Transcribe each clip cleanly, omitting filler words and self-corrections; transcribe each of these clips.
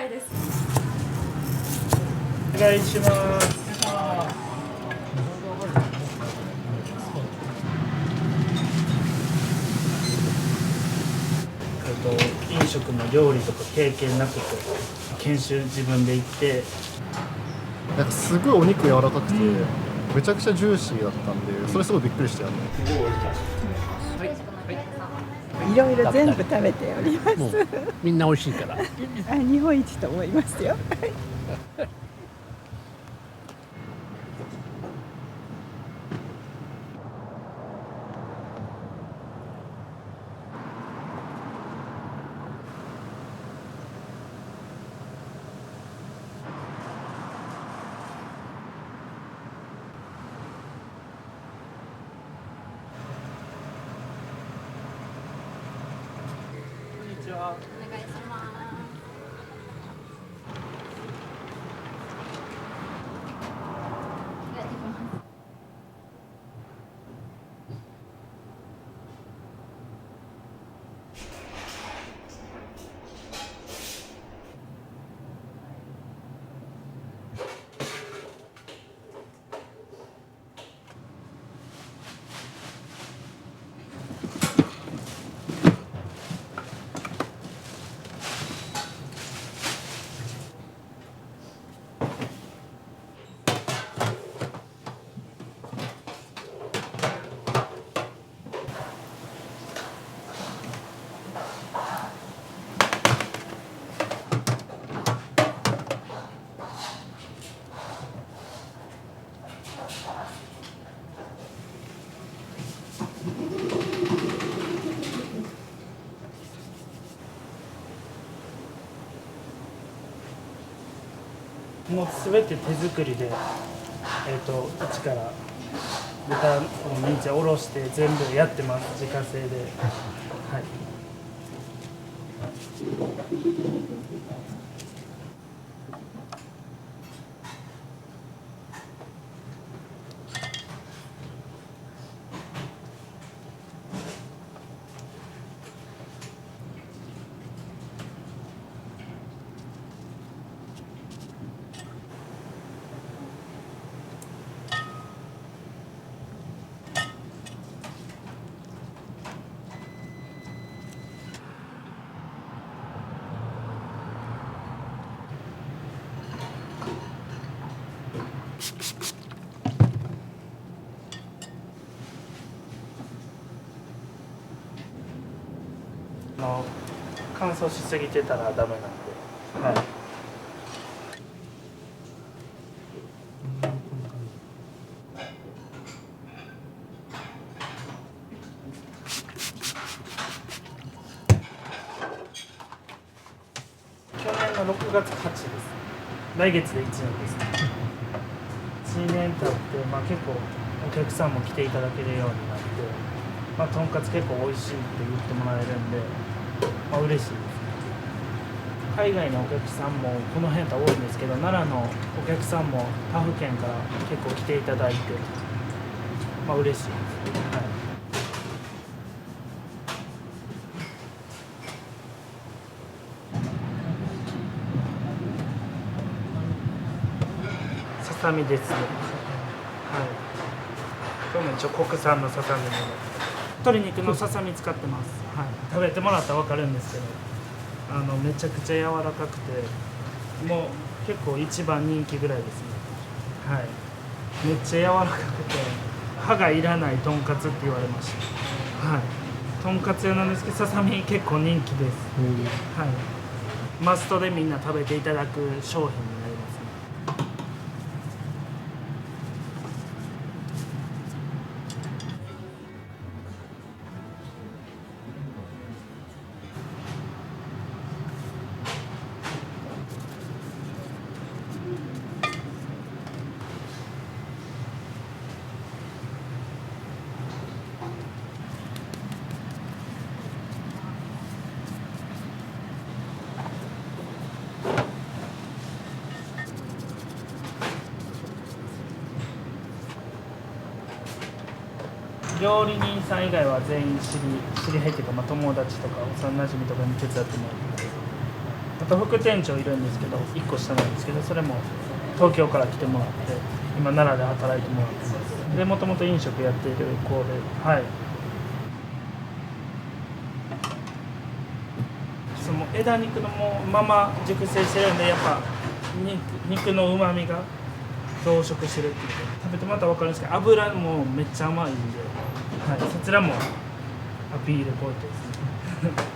いです。お願いします。飲食の料理とか経験なくて研修自分で行ってなんかすごいお肉柔らかくて、めちゃくちゃジューシーだったんで、それすごいびっくりしたよね。いろいろ全部食べております。もうみんな美味しいから日本一と思いますよ。お願いします。もう全て手作りで、一から豚のミンチおろして全部やってます。自家製で、はい。乾燥しすぎてたらダメなんで、はい。去年の6月8です。来月で1年です。1年経って、結構お客さんも来ていただけるようになって、とんかつ結構美味しいって言ってもらえるんで、嬉しいです。海外のお客さんもこの辺が多いんですけど、奈良のお客さんも他府県から結構来ていただいて、嬉しいです。はい。ささみですね。はい。今日も一応国産のささみで、鶏肉のささみ使ってます。はい。食べてもらったら分かるんですけど、めちゃくちゃ柔らかくて、もう結構一番人気ぐらいですね。はい。めっちゃ柔らかくて、歯がいらないとんかつって言われました。はい。とんかつ屋なんですけど、ささみ結構人気です。はい。マストでみんな食べていただく商品になりますね。料理人さん以外は全員知り合いというか、友達とか幼馴染とかに手伝ってもらってます。あと副店長いるんですけど、1個下なんですけど、それも東京から来てもらって、今奈良で働いてもらってます。で、もともと飲食やっている子で、はい。その枝肉のまま熟成してるんで、やっぱ肉の旨味が増殖してるっていうか、食べてもらったら分かるんですけど、油もめっちゃ甘いんで、はい、そちらもアピールポイントですね。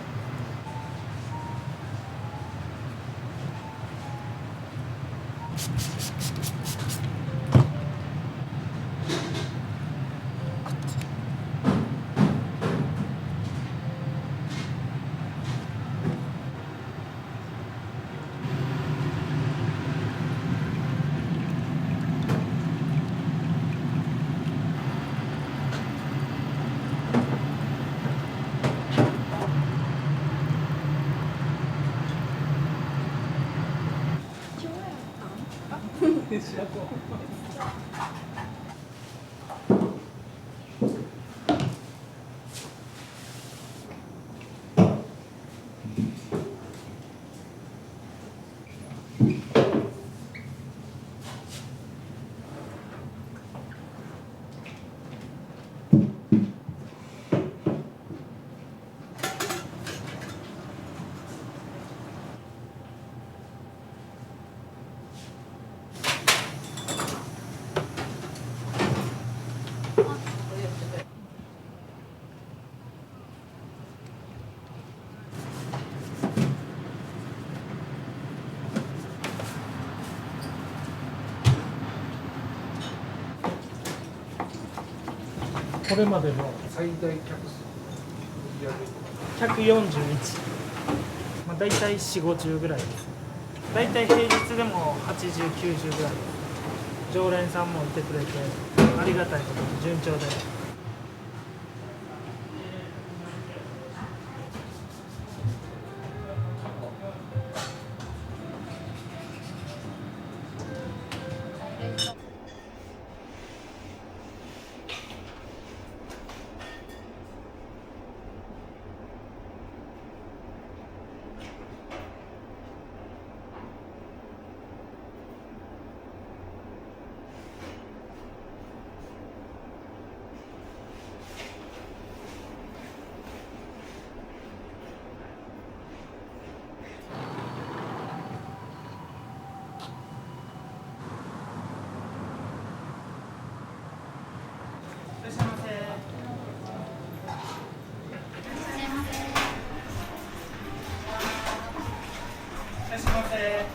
これまでの最大客数141、まあ、大体4、50ぐらいです。大体平日でも80、90ぐらいです。常連さんもいてくれてありがたいことに順調で。いらっしゃいませ。いらっしゃいませ。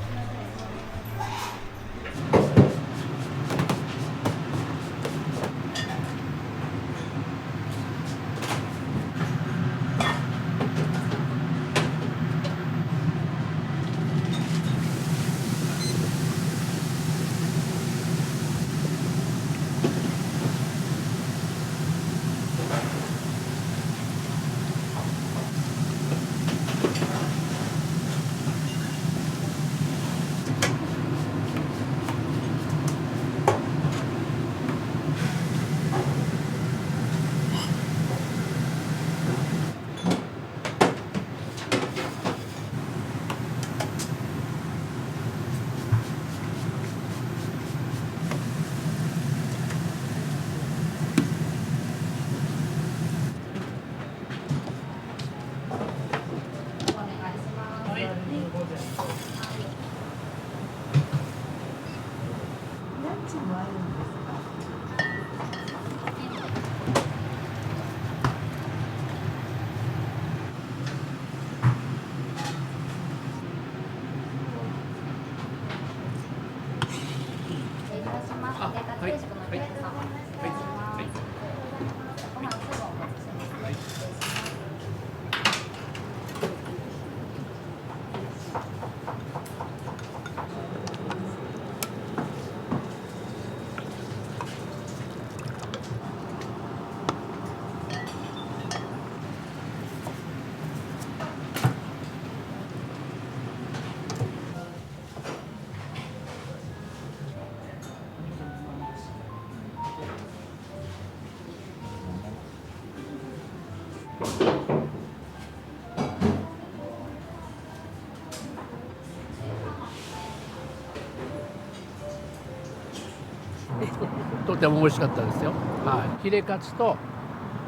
とても美味しかったですよ。はい。ヒレカツと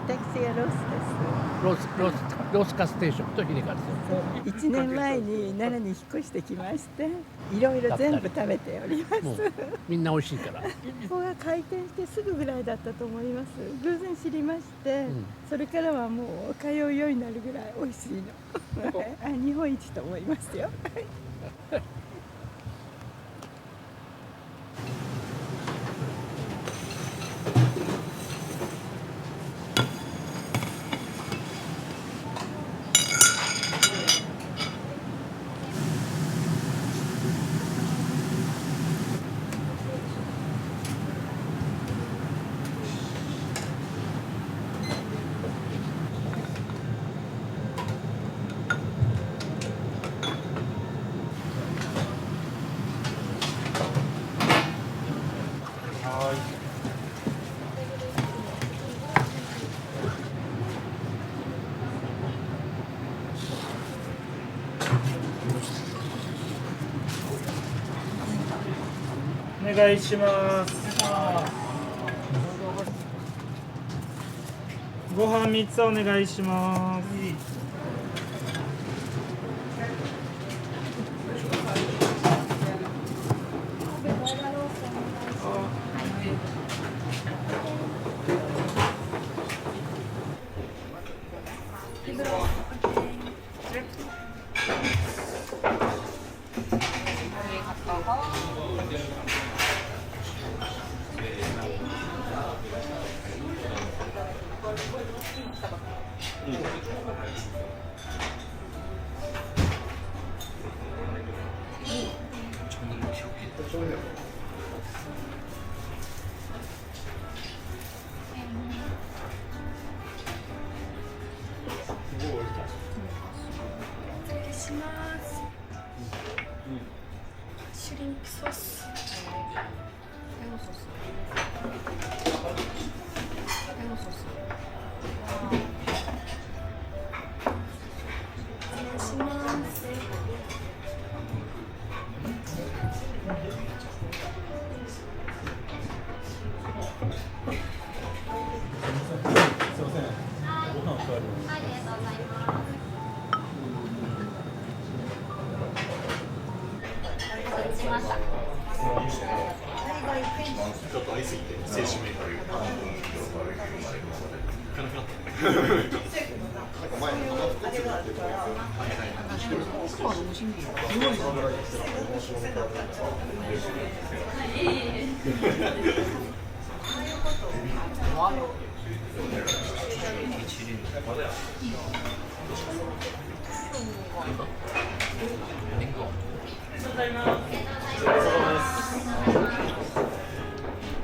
私がロスですロースカツ定食とヒレカツ。1年前に奈良に引っ越してきましていろいろ全部食べておりますもうみんな美味しいから。ここが開店してすぐぐらいだったと思います。偶然知りまして、それからはもう通うようになるぐらい美味しいの日本一と思いますよお願いします。ご飯3つお願いします。します。シュリンプソース。レモンソース。レモンソース。お願いします。ちょっと合いすぎて精神面というか。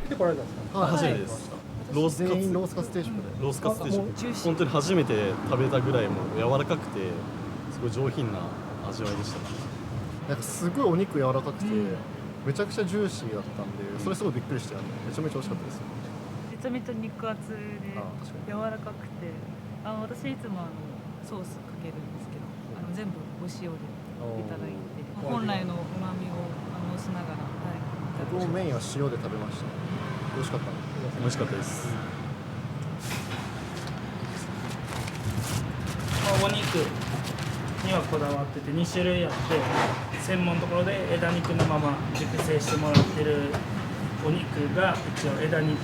でこられたんですか？初めてです。ロースカツ全員ロースカツ定食で。ロースカツ定食。本当に初めて食べたぐらいもう柔らかくてすごい上品な味わいでした。なんかすごいお肉柔らかくて、めちゃくちゃジューシーだったんで、それすごいびっくりしてめちゃめちゃ美味しかったですよ。めちゃめちゃ肉厚で確かに柔らかくて、私いつもソースかけるんですけど、全部お塩でいただいて、本来の旨味をしながら、はい、僕もメインは塩で食べました。美味しかった。美味しかったです。お肉にはこだわってて2種類あって、専門のところで枝肉のまま熟成してもらってるお肉が一応枝肉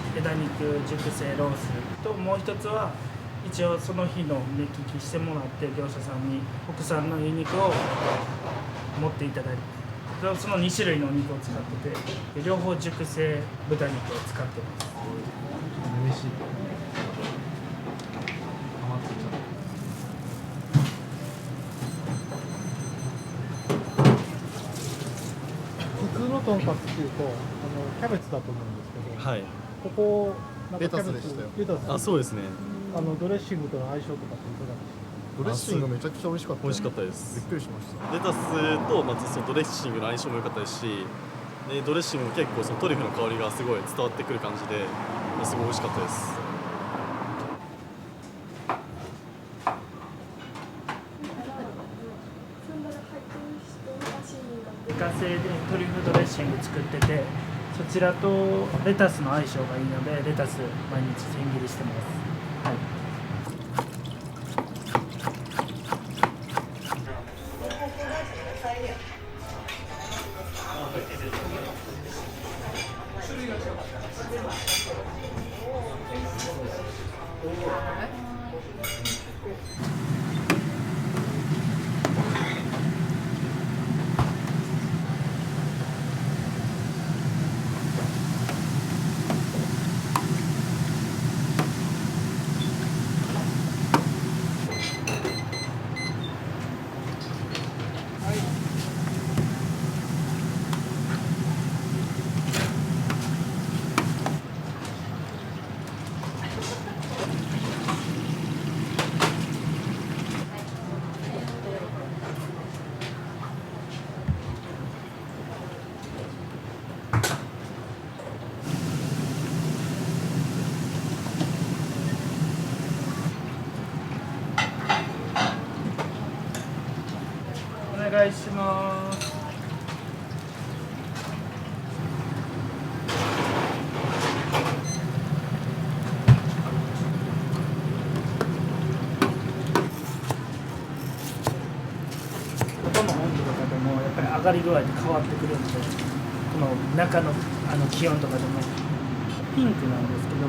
熟成ロースと、もう一つは一応その日の目利きしてもらって業者さんに国産のいい肉を持っていただいて、その2種類のお肉を使ってて、両方熟成豚肉を使ってます。美味しい。普通のとんかつっていうとキャベツだと思うんですけど、はい。ここなんかキャベツレタスでしたよ。レタスあ、そうですね。ドレッシングとの相性とかっていかがですか？ドレッシングめちゃくちゃ美味しかった。美味しかったでびっす。くりしました。レタスとまずそのドレッシングの相性も良かったですし、でドレッシングも結構そのトリュフの香りがすごい伝わってくる感じで、すごい美味しかったです。自家製でトリュフドレッシング作ってて、そちらとレタスの相性がいいのでレタス毎日千切りしてます。はい。お願いします。音の温度とかでもやっぱり上がり具合で変わってくるんで、この中の気温とかでもピンクなんですけど、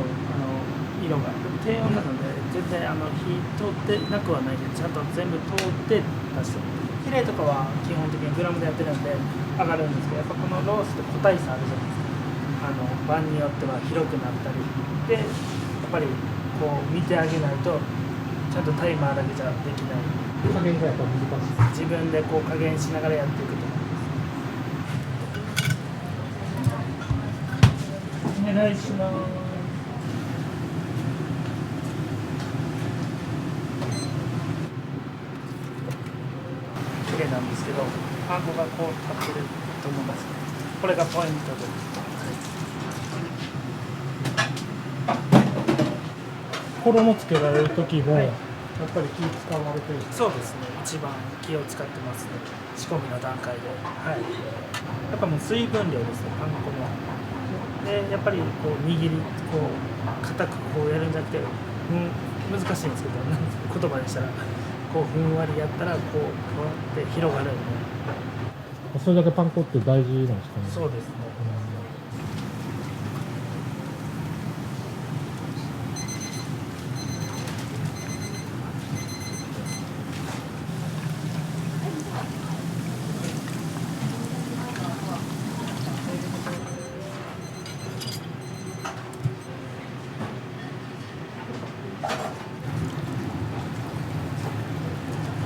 色が低温なので全然火通ってなくはないけどちゃんと全部通って出してる。ヒレとかは基本的にグラムでやってるんで上がるんですけど、やっぱこのロースって個体差あるじゃないですか。晩によっては広くなったりで、やっぱりこう見てあげないとちゃんとタイマーだけじゃできない。加減がやっぱ難しい。自分でこう加減しながらやっていくと思います。お願いします。綺麗なんですけど、パン粉がこう立ってると思います。これがポイントです。衣つけられる時も、はい、やっぱり気使われてる。そうですね。一番気を使ってますね。仕込みの段階で。はい。やっぱもう水分量ですね。パン粉も。で、やっぱりこう握りこう固くこうやるんじゃなくて、難しいんですけど、言葉にしたらこうふんわりやったらこうやって広がるんで。それだけパン粉って大事なんですかね。そうですね。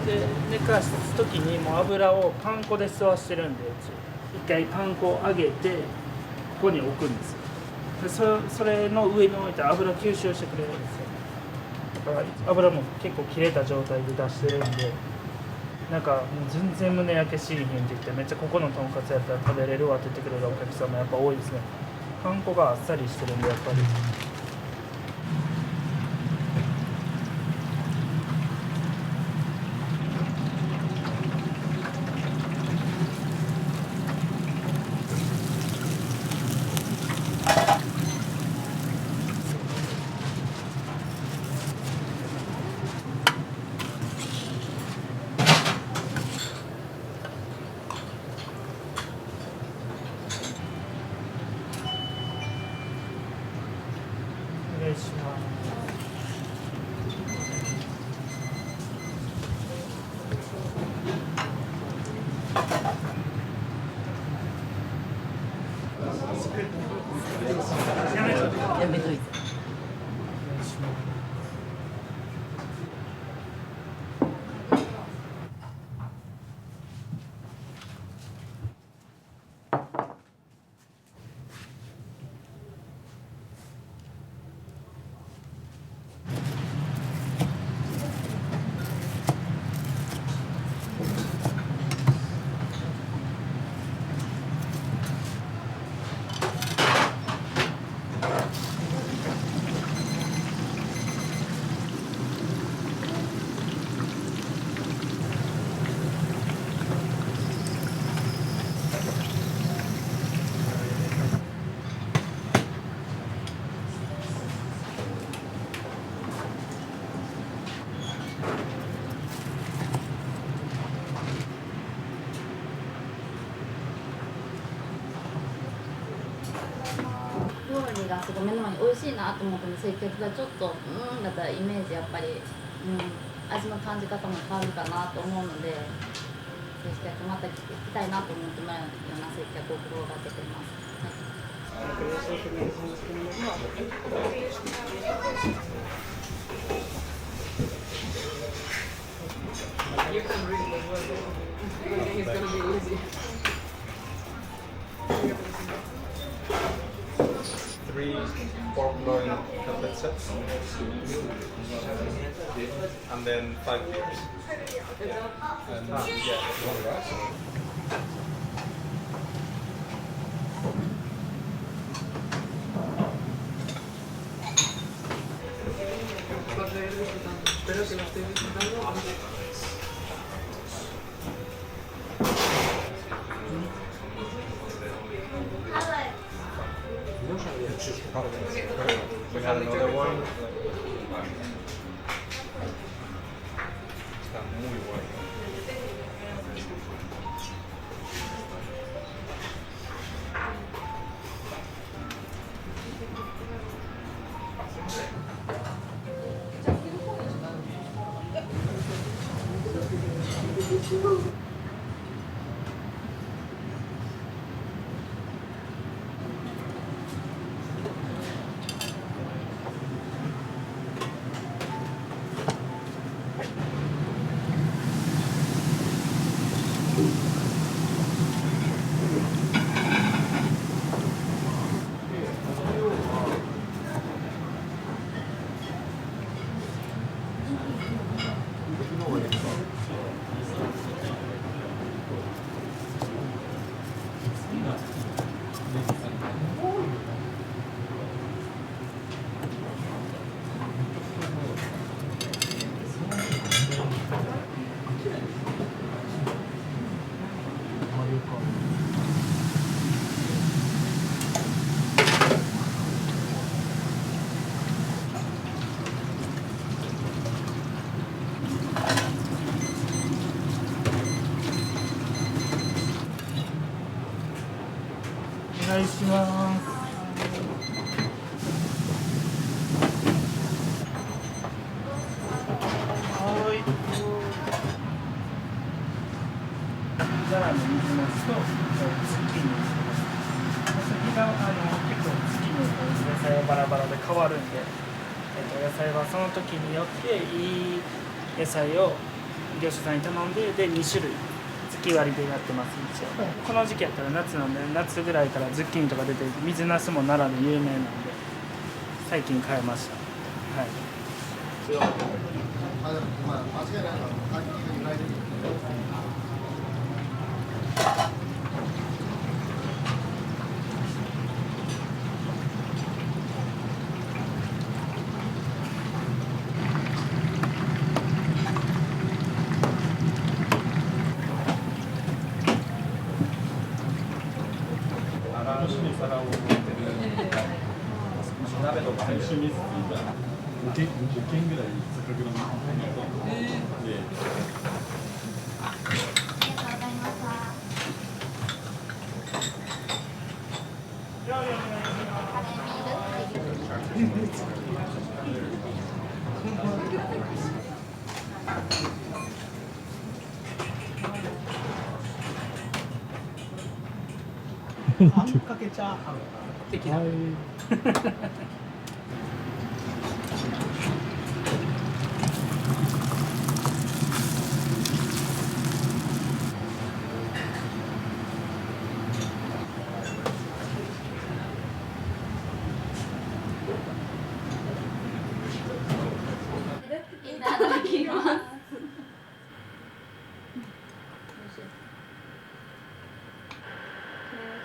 で寝かす時にもう油をパン粉で吸わしてるんで、一回パン粉を上げてここに置くんですよ。でそれの上に置いて油吸収してくれるんですよ。だから油も結構切れた状態で出してるんで、なんかもう全然胸焼けしいひんって言って、めっちゃここのとんかつやったら食べれるわって言ってくれるお客さんもやっぱ多いですね。パン粉があっさりしてるんでやっぱり。お願いします。やめといて。お味がすごい目の前に美味しいなと思っても接客がちょっとだったらイメージやっぱり、味の感じ方も変わるかなと思うので、接客また来たいなと思ってもらうような接客を心がけてます。Three pork loin cutlet sets, and then 5 beers. And yeah, one rice. Espero que lo estéis disfrutando. We had another one. Está muy bueno.お願いします。はい。ザラの水なすとズッキーニ。先が結構ズッキーニの野菜はバラバラで変わるんで、野菜はその時によっていい野菜を業者さんに頼んで、2種類。月割りでやってます一応。この時期やったら夏なんで、夏ぐらいからズッキーニとか出て水なすも奈良で有名なんで最近買いました。はい。鍋の最終ミスが5件ぐらい酒蔵のあんかけチャーハン的な。いただきます。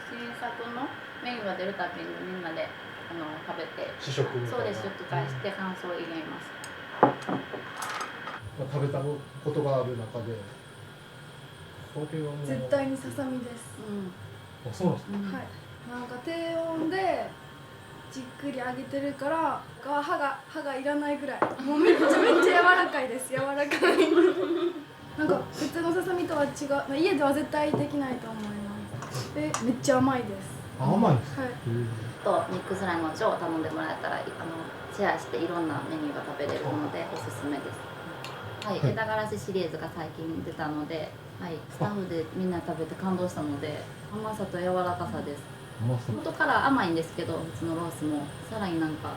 新作のメニューが出るたびにみんなで食べて試食みたいな。そうです、試食会して感想を入れます。食べたことがある中でこれはもう絶対にささみです。あ、そうなんですね。はい。なんか低温でじっくり揚げてるから歯がいらないぐらい。もうめっちゃ柔らかいです。柔らかい。なんか普通のささみとは違う。家では絶対できないと思います。めっちゃ甘いです。甘いです。はい。とミックスライムを頼んでもらえたらシェアしていろんなメニューが食べれるのでおすすめです。はい、枝辛子シリーズが最近出たので、はい、スタッフでみんな食べて感動したので、甘さと柔らかさです。元から甘いんですけど、普通のロースもさらになんか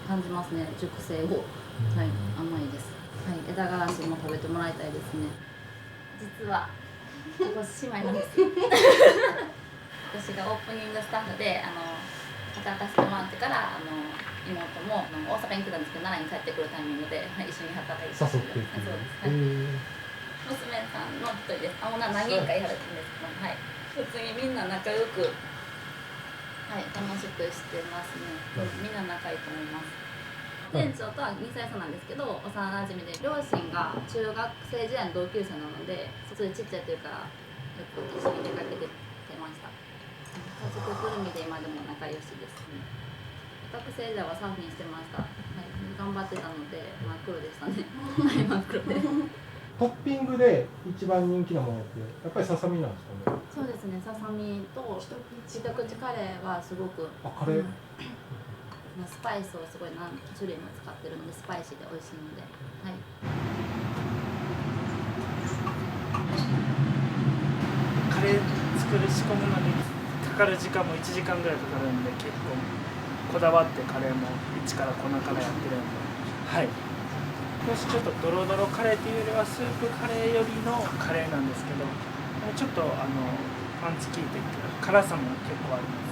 感じますね、熟成を。はい、甘いです。はい、枝辛子も食べてもらいたいですね。実はここ姉妹なんです。私がオープニングスタッフで働かせてもらってから妹も大阪に来たんですけど奈良に帰ってくるタイミングで、はい、一緒に働いて誘っていく。そうです、娘さんの一人です。何人かいはるんですけど、はい、普通にみんな仲良く、はい、楽しくしてますね。みんな仲いいと思います。店長とは2歳差なんですけど、幼馴染で両親が中学生時代の同級生なので、普通にちっちゃい時からよく一緒に出かけてました。家族ぐるみで今でも仲良しです。学生時代はサーフィンしてました。はい、頑張ってたので真っ黒でしたね。はい、真っ黒で。トッピングで一番人気なものってやっぱりささみなんですかね。そうですね、ささみと一口カレーはすごく。カレー。スパイスをすごい何種類も使ってるのでスパイシーで美味しいので、はい。カレー仕込むのにかかる時間も1時間ぐらいかかるんで、結構こだわってカレーも一から粉からやってるんで、はい。少しちょっとドロドロカレーっていうよりはスープカレーよりのカレーなんですけど、ちょっとパンチ効いて辛さも結構あります。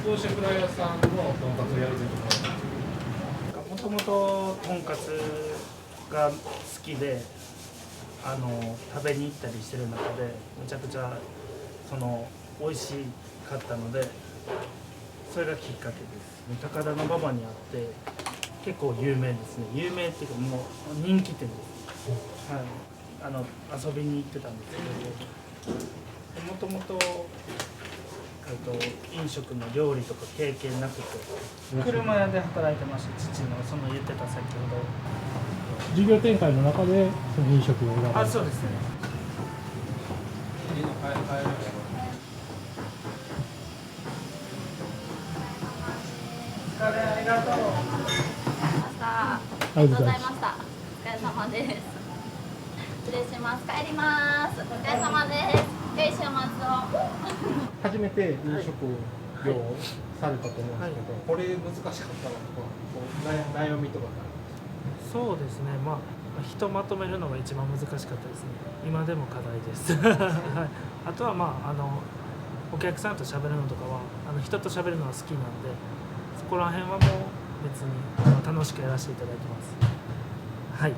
どうしてフライヤーさんのとんかつをやりたいと思いますか？もともととんかつが好きで食べに行ったりしてる中でめちゃくちゃ美味しかったので、それがきっかけです。高田馬場にあって結構有名ですね。有名っていうかもう人気店です。はい、遊びに行ってたんですけど、もともと飲食の料理とか経験なくて車屋で働いてました。父の言ってた先ほど事業展開の中でその飲食を選ばれた。あ、そうですね。お疲れ、ありがとう。ありがとうございました。お疲れ様です。失礼します。帰ります。お疲れ様です。良い週末を。初めて飲食業をされたと思うんですけど、これ難しかったなとか、悩みとか。そうですね。まあ人まとめるのが一番難しかったですね。今でも課題です。はい。あとはまあお客さんと喋るのとかは人と喋るのは好きなんで、そこら辺はもう別に楽しくやらせていただいてます。はい。